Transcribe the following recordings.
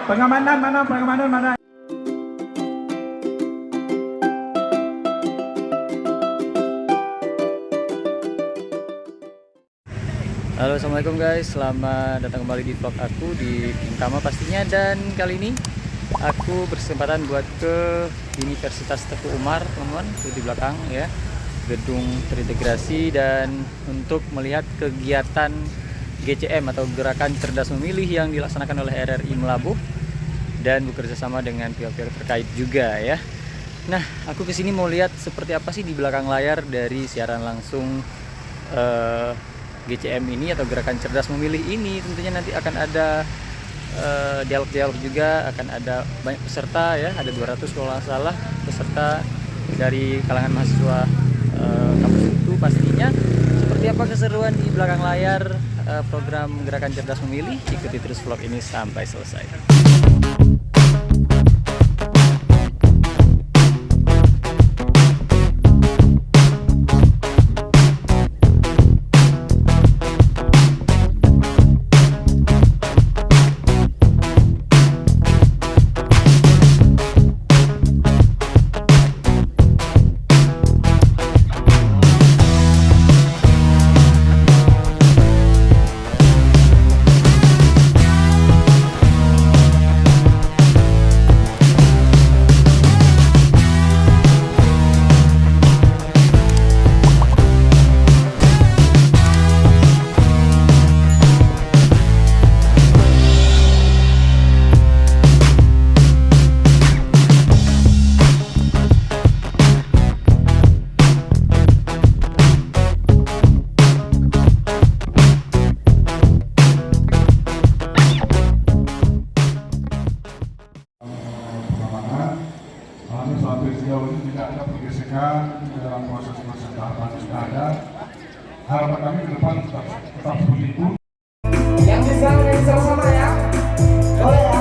Pengamanan mana? Pengamanan mana? Halo, assalamualaikum guys, selamat datang kembali di vlog aku di Bintama pastinya. Dan kali ini aku berkesempatan buat ke Universitas Teguh Umar, teman-teman, itu di belakang ya, gedung terintegrasi, dan untuk melihat kegiatan GCM atau Gerakan Cerdas Memilih yang dilaksanakan oleh RRI Melabuh dan bekerja sama dengan pihak-pihak terkait juga ya. Nah, aku kesini mau lihat seperti apa sih di belakang layar dari siaran langsung GCM ini atau Gerakan Cerdas Memilih ini. Tentunya nanti akan ada dialog-dialog juga, akan ada banyak peserta ya, ada 200 kalau nggak salah peserta dari kalangan mahasiswa kampus itu pastinya. Seperti apa keseruan di belakang layar program Gerakan Cerdas Memilih, ikuti terus vlog ini sampai selesai. Sampai sejauh ini tidak ada pergesekan dalam proses-proses tahapan yang ada. Harapan kami ke depan tetap seperti itu. Yang bisa sama ya, boleh ya.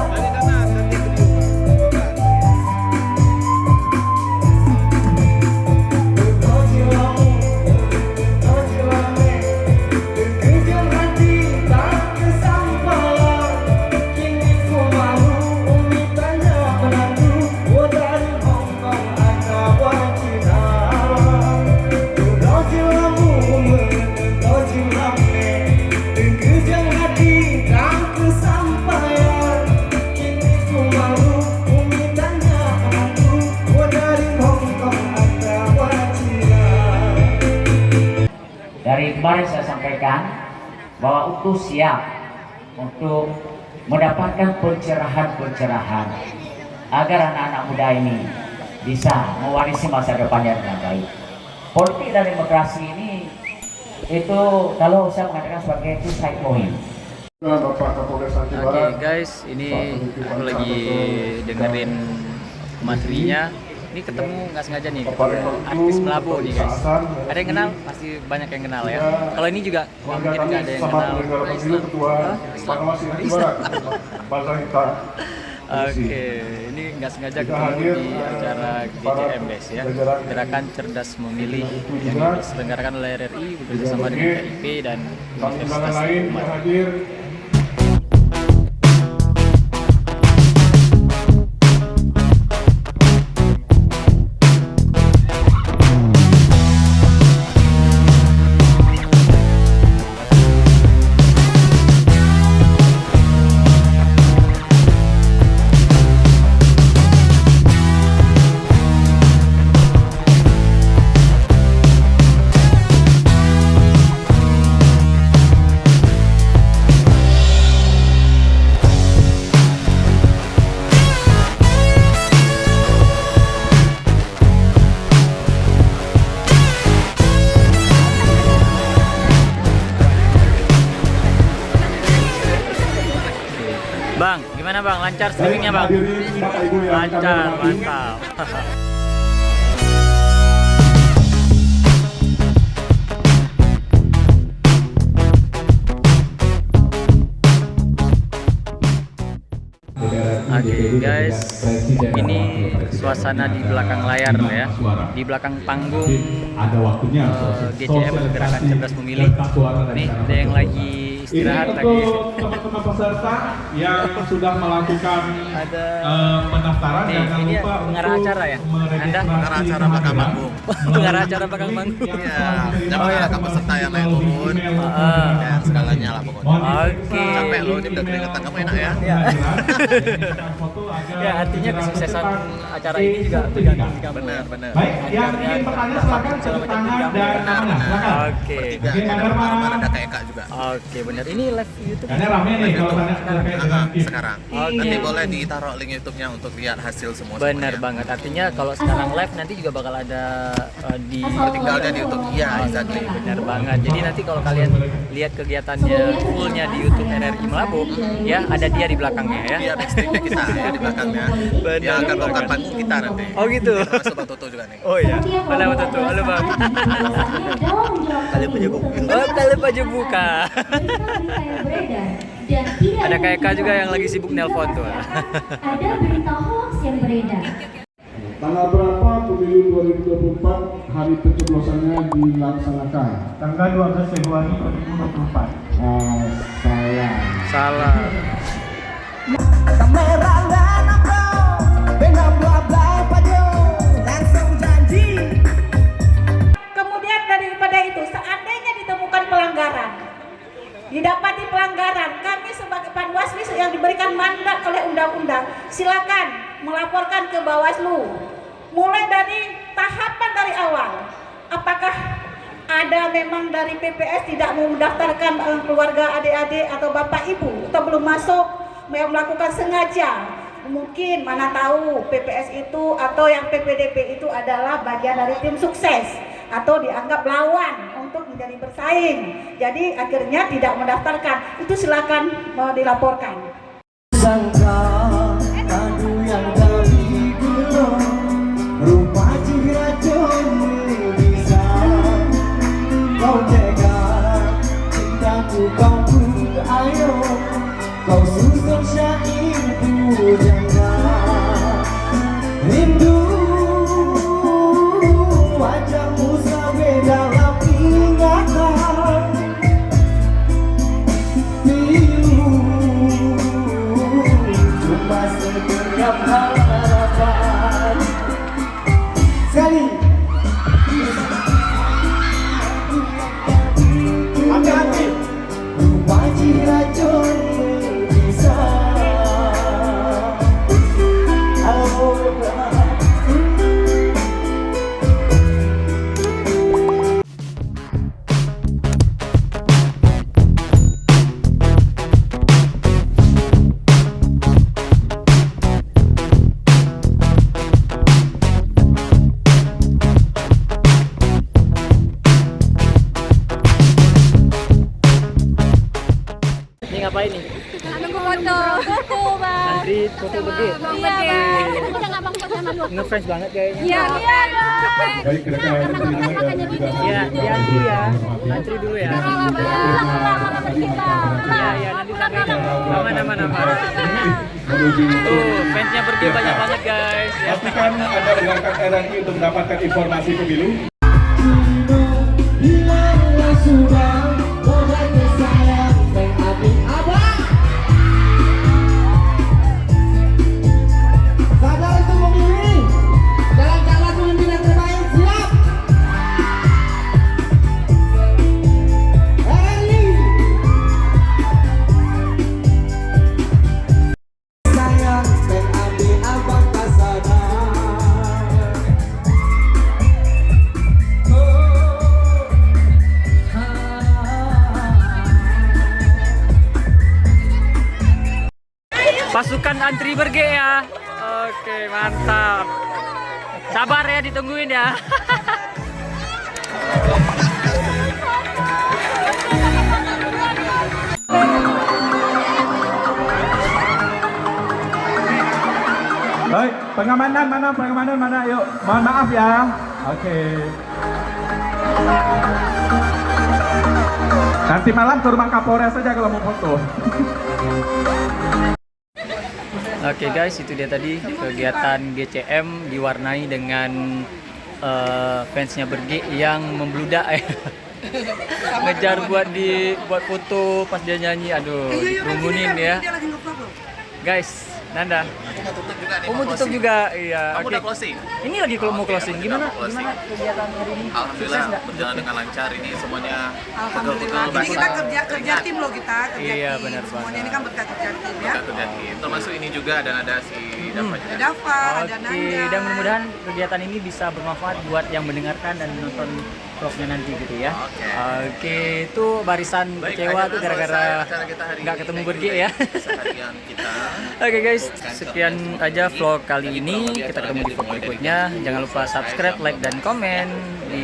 Dari kemarin saya sampaikan bahwa UTU siap untuk mendapatkan pencerahan-pencerahan agar anak-anak muda ini bisa mewarisi masa depannya dengan baik. Politik dan demokrasi ini itu kalau saya mengatakan sebagai itu side point. Oke guys, ini aku lagi dengerin materinya. Ini ketemu nggak sengaja nih, artis Melabuh nih guys. Ada yang kenal? Pasti banyak yang kenal ya. Kalau ini juga mungkin nggak ada yang kenal. Oke, ini nggak sengaja ketemu di acara GCM guys ya, Gerakan Cerdas Memilih yang diselenggarakan oleh RRI bekerjasama dengan KIP dan Universitas Teguh Umar. Bang, gimana bang? Lancar streamingnya bang? Lancar, mantap. Oke guys, ini suasana di belakang layar ya, di belakang panggung GCM Gerakan Cerdas Memilih. Nih ada yang lagi istirahat lagi. untuk teman-teman peserta yang sudah melakukan Ada pendaftaran, nih, jangan ini lupa pengarah untuk acara ya? Anda? Pengarah acara belakang panggung. Pengarah acara belakang panggung. Iya, jangan ada peserta yang naik turun. Ya, segalanya lah pokoknya. Oke. Capek loh, ini udah keringetan. Kamu enak ya? Ya. Ya, artinya kesuksesan acara ini juga bergantung di kamu. Benar, benar. Baik, yang ingin bertanya silakan cuci tangan dan namanya. Silakan. Oke. Bertiga, ada Kak Eka juga. Oke, benar. Ini live YouTube. Karena rame nih kalau tanya terkait dengan tim. Sekarang. Oke. Nanti boleh ditaruh link YouTube-nya untuk lihat hasil semua. Benar banget. Artinya kalau sekarang live nanti juga bakal ada di Tinggalnya di YouTube. Iya, exactly. Benar banget. Jadi nanti kalau kalian lihat kegiatannya fullnya di YouTube RRI Melabu, ya ada dia di belakangnya ya. Dia backstage kita ya di belakangnya. Dia akan bongkar panggung kita nanti. Oh gitu. Termasuk Bang Toto juga nih. Oh iya. Mana Bang Toto? Halo Bang. Kalian punya buku. Oh, kalian baju buka. Ada Kak Eka juga yang lagi sibuk nelpon tuh. Ada berita hoax yang beredar. Tanggal berapa pemilu 2024 hari pencoblosannya dilaksanakan? Tanggal 12 Februari 2024. Salah. Kemudian daripada itu, seandainya ditemukan pelanggaran, didapati pelanggaran, kami sebagai Panwaslu yang diberikan mandat oleh undang-undang, silakan melaporkan ke Bawaslu. Mulai dari tahapan dari awal, apakah ada memang dari PPS tidak mau mendaftarkan keluarga adik-adik atau bapak ibu, atau belum masuk, yang melakukan sengaja. Mungkin mana tahu PPS itu atau yang PPDP itu adalah bagian dari tim sukses atau dianggap lawan untuk menjadi bersaing. Jadi akhirnya tidak mendaftarkan. Itu silakan mau dilaporkan. Sangka padu yang kami gulung, rupa racunmu bisa kau jaga cintaku, kau pun ayo kau susun syairku, jangan rindu wajahmu sampai dalam ingatan. Pilu cuma segenggam harapan. Sekali hati-hati, wajib racun bisa. Ini ngapain nih? Nunggu foto. Foto, Bang. Antri foto begini. Iya, Bang. Udah enggak Bang foto sama lu. Ngefans banget kayaknya. Iya, iya, Bang. Baik, rekan Makanya gini. Iya, di antri ya. Antri dulu ya. Lama pergi, Bang. Iya, iya, nanti sampai nama. menuju Fansnya pergi banyak banget guys. Ya. pastikan Anda dengarkan RRI untuk mendapatkan informasi pemilu. Hilanglah sudah orang tersayang dan adik abang. Sadar untuk memilih jalan-jalan pemimpin yang terbaik. Siap. RRI sayang dan adik abang tak sadar. Pasukan antri berge ya. Oke, mantap. Sabar ya, ditungguin ya. Baik, pengamanan mana? Yuk, mohon maaf ya. Oke. Nanti malam ke rumah Kapolres saja kalau mau foto. Oke guys, itu dia tadi kegiatan GCM diwarnai dengan fansnya berge yang membludak ya. ngejar buat foto pas dia nyanyi. Aduh, dikerumunin ya. Guys, Nanda. Mau tutup juga. Iya. Kamu Oke. udah closing? Ini lagi kalau mau closing. Gimana kegiatan hari ini? Alhamdulillah Sukses nggak? berjalan dengan lancar, ini semuanya Alhamdulillah. Ini kita kerja tim loh kita. Iya, benar Semuanya banget. ini kan berkat kerja tim ya. kerja tim. Termasuk ini juga dan ada si Dava juga. Ada Dava, ada Oke, Nanda. dan mudah-mudahan kegiatan ini bisa bermanfaat buat yang mendengarkan dan nonton vlognya nanti gitu ya. Oke, itu barisan Baik, kecewa akhirnya tuh gara-gara selesai acara kita hari nggak ini. ketemu Thank Bergi you, ya. Seharian kita. Oke guys, sekian aja vlog kali ini. Kita ketemu di vlog berikutnya. Jangan lupa subscribe, like, dan komen di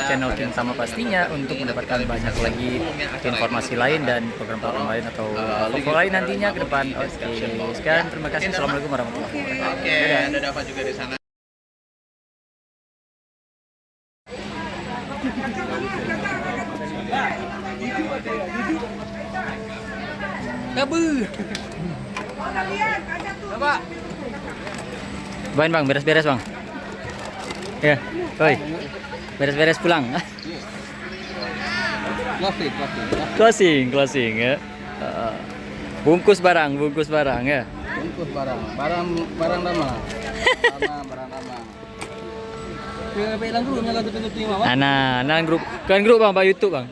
channel King Tama pastinya untuk mendapatkan banyak lagi informasi lain dan program-program lain atau vlog lain nantinya ke depan. Oke, sekian terima kasih. Assalamualaikum warahmatullahi wabarakatuh. Oke, ada Dava juga di sana. Bain bang, beres-beres bang. Ya, oi, beres-beres pulang. Closing ya. Bungkus barang ya. Bungkus barang lama. Barang lama. Bilang dulu nyala tutup-tutup Nah, grup, kan grup bang, Pak YouTube bang.